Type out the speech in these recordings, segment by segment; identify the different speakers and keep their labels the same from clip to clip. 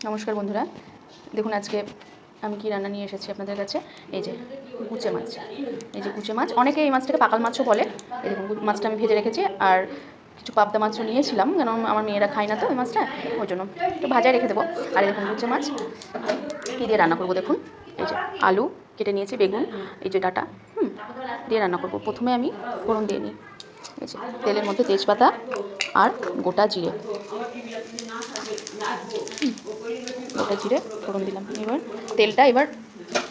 Speaker 1: নমস্কার বন্ধুরা, দেখুন আজকে আমি কি রান্না নিয়ে এসেছি আপনাদের কাছে। এই যে কুচে মাছ, এই যে কুচে মাছ, অনেকে এই মাছটাকে পাকাল মাছও বলে। এই দেখুন মাছটা আমি ভেজে রেখেছি, আর কিছু পাবদা মাছও নিয়েছিলাম, কেন আমার মেয়েরা খায় না তো ওই মাছটা, ওই জন্য একটু ভাজায় রেখে দেবো। আর এই দেখুন কুচে মাছ কী দিয়ে রান্না করবো, দেখুন এই যে আলু কেটে নিয়েছি, বেগুন, এই যে ডাঁটা দিয়ে রান্না করবো। প্রথমে আমি ফোড়ন দিয়ে নিই, এই যে তেলের মধ্যে তেজপাতা আর গোটা জিরে, গোটা জিরে ফোড়ন দিলাম। এবার তেলটা, এবার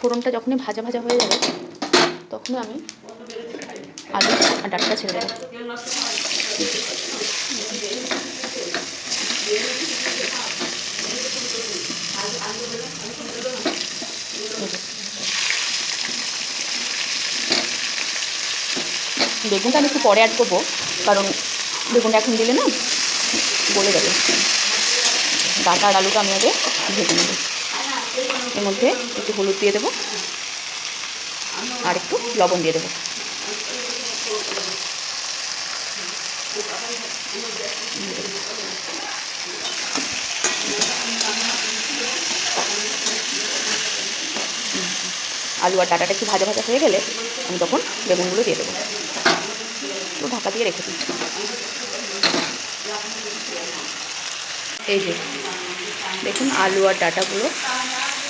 Speaker 1: ফোড়নটা যখনই ভাজা ভাজা হয়ে যাবে তখন আমি আলু আর ডাঁটাটা ছেড়ে দেবো। বেগুনটা আমি একটু পরে অ্যাড করবো, কারণ বেগুনটা এখন দিলে না গলে যাবে। ডাঁটা আর আলুটা আমি আগে ভেজে নেব। এর মধ্যে একটু হলুদ দিয়ে দেবো আর একটু লবণ দিয়ে দেবো। আলু আর ডাঁটাটা একটু ভাজা ভাজা হয়ে গেলে আমি তখন বেগুনগুলো দিয়ে দেবো। একটু ঢাকা দিয়ে রেখে দিচ্ছি। এই যে দেখুন আলু আর ডাঁটাগুলো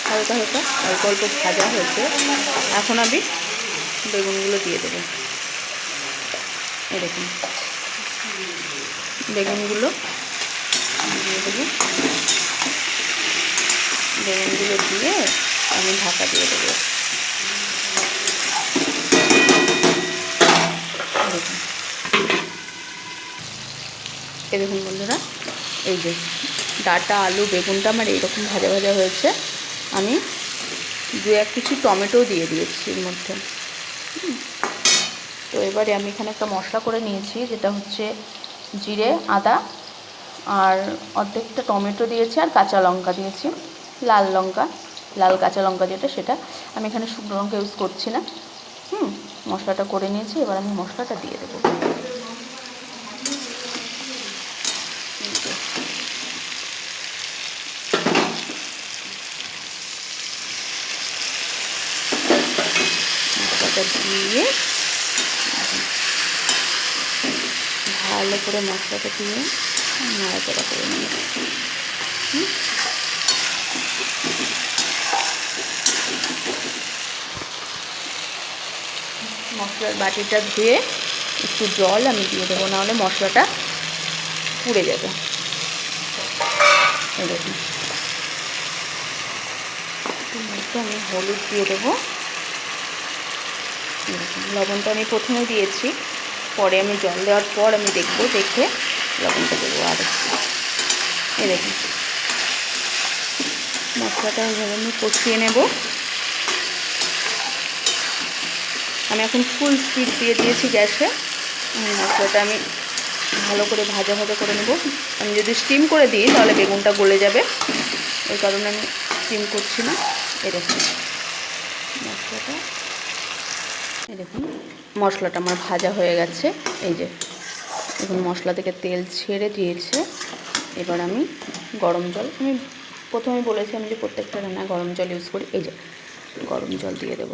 Speaker 1: হালকা হালকা অল্প অল্প ভাজা হয়েছে। এখন আমি বেগুনগুলো দিয়ে দেবো। এই দেখুন বেগুনগুলো দিয়ে দেবো। বেগুনগুলো দিয়ে আমি ঢাকা দিয়ে দেবো। দেখুন, এই দেখুন বন্ধুরা, এই যে ডাঁটা আলু বেগুনটা আমার এইরকম ভাজা ভাজা হয়েছে। আমি দু এক কিছু টমেটো দিয়ে দিয়েছি এর মধ্যে। তো এবারে আমি এখানে একটা মশলা করে নিয়েছি, যেটা হচ্ছে জিরে, আদা আর অর্ধেকটা টমেটো দিয়েছি, আর কাঁচা লঙ্কা দিয়েছি, লাল লঙ্কা, লাল কাঁচা লঙ্কা যেটা, সেটা আমি এখানে শুকনো লঙ্কা ইউজ করছি না। মশলাটা করে নিয়েছি, এবার আমি মশলাটা দিয়ে দেবো। মশলাটা দিয়ে ভালো করে মশলাটা দিয়ে নাড়াচাড়া করে নিয়েছি। মশলার বাটিটা ধুয়ে একটু জল আমি দিয়ে দেবো, নাহলে মশলাটা পুড়ে যাবে। এই দেখুন মধ্যে আমি হলুদ দিয়ে দেবো। লবণটা আমি প্রথমে দিয়েছি, পরে আমি জল দেওয়ার পর আমি দেখবো, দেখে লবণটা দেবো। আর এই দেখুন মশলাটা এইভাবে আমি কষিয়ে নেব। আমি এখন ফুল স্পিড দিয়ে দিয়েছি গ্যাসে। মশলাটা আমি ভালো করে ভাজা ভাজা করে নেব। আমি যদি স্টিম করে দিই তাহলে বেগুনটা গলে যাবে, ওই কারণে আমি স্টিম করছি না। এই দেখুন মশলাটা, এই দেখুন মশলাটা আমার ভাজা হয়ে গেছে। এই যে দেখুন মশলা থেকে তেল ছেড়ে দিয়েছে। এবার আমি গরম জল, আমি প্রথমে বলেছি আমি যে প্রত্যেকটা রান্নায় গরম জল ইউজ করি, এই যে গরম জল দিয়ে দেব।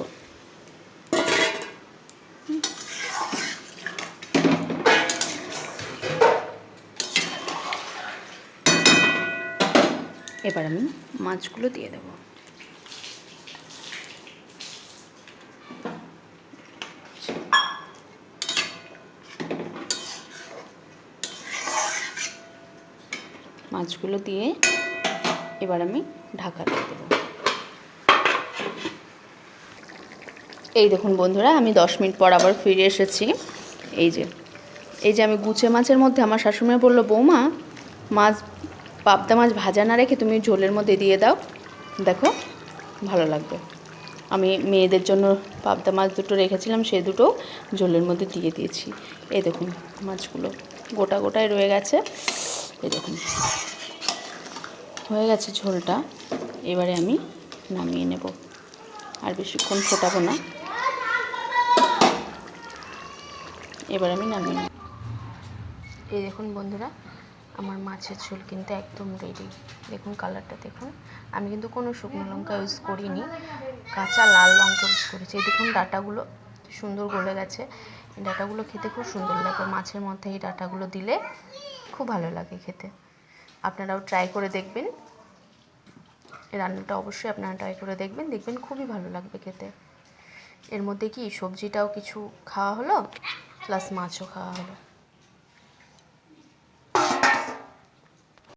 Speaker 1: এবার আমি মাছগুলো দিয়ে দেব। মাছগুলো দিয়ে এবার আমি ঢাকা দিয়ে দেবো। এই দেখুন বন্ধুরা, আমি 10 মিনিট পর আবার ফিরে এসেছি। এই যে আমি গুচে মাছের মধ্যে, আমার শাশুড়ি বললো, বৌমা মাছ পাবদা মাছ ভাজা না রেখে তুমি ঝোলের মধ্যে দিয়ে দাও, দেখো ভালো লাগবে। আমি মেয়েদের জন্য পাবদা মাছ দুটো রেখেছিলাম, সে দুটো ঝোলের মধ্যে দিয়ে দিয়েছি। এই দেখুন মাছগুলো গোটা গোটায় রয়ে গেছে। এই দেখুন হয়ে গেছে ঝোলটা। এবারে আমি নামিয়ে নেব, আর বেশিক্ষণ ফোটাবো না। এবার আমি নামিয়ে নেব। এই দেখুন বন্ধুরা, আমার মাছের ঝোল কিন্তু একদম রেডি। দেখুন কালারটা দেখুন। আমি কিন্তু কোনো শুকনো লঙ্কা ইউজ করিনি, কাঁচা লাল লঙ্কা ইউজ করেছি। দেখুন ডাঁটাগুলো সুন্দর গলে গেছে। এই ডাঁটাগুলো খেতে খুব সুন্দর লাগে, মাছের মধ্যে এই ডাঁটাগুলো দিলে খুব ভালো লাগে খেতে। আপনারাও ট্রাই করে দেখবেন, এই রান্নাটা অবশ্যই আপনারা ট্রাই করে দেখবেন, দেখবেন খুবই ভালো লাগবে খেতে। এর মধ্যে কি সবজিটাও কিছু খাওয়া হলো, প্লাস মাছও খাওয়া হলো।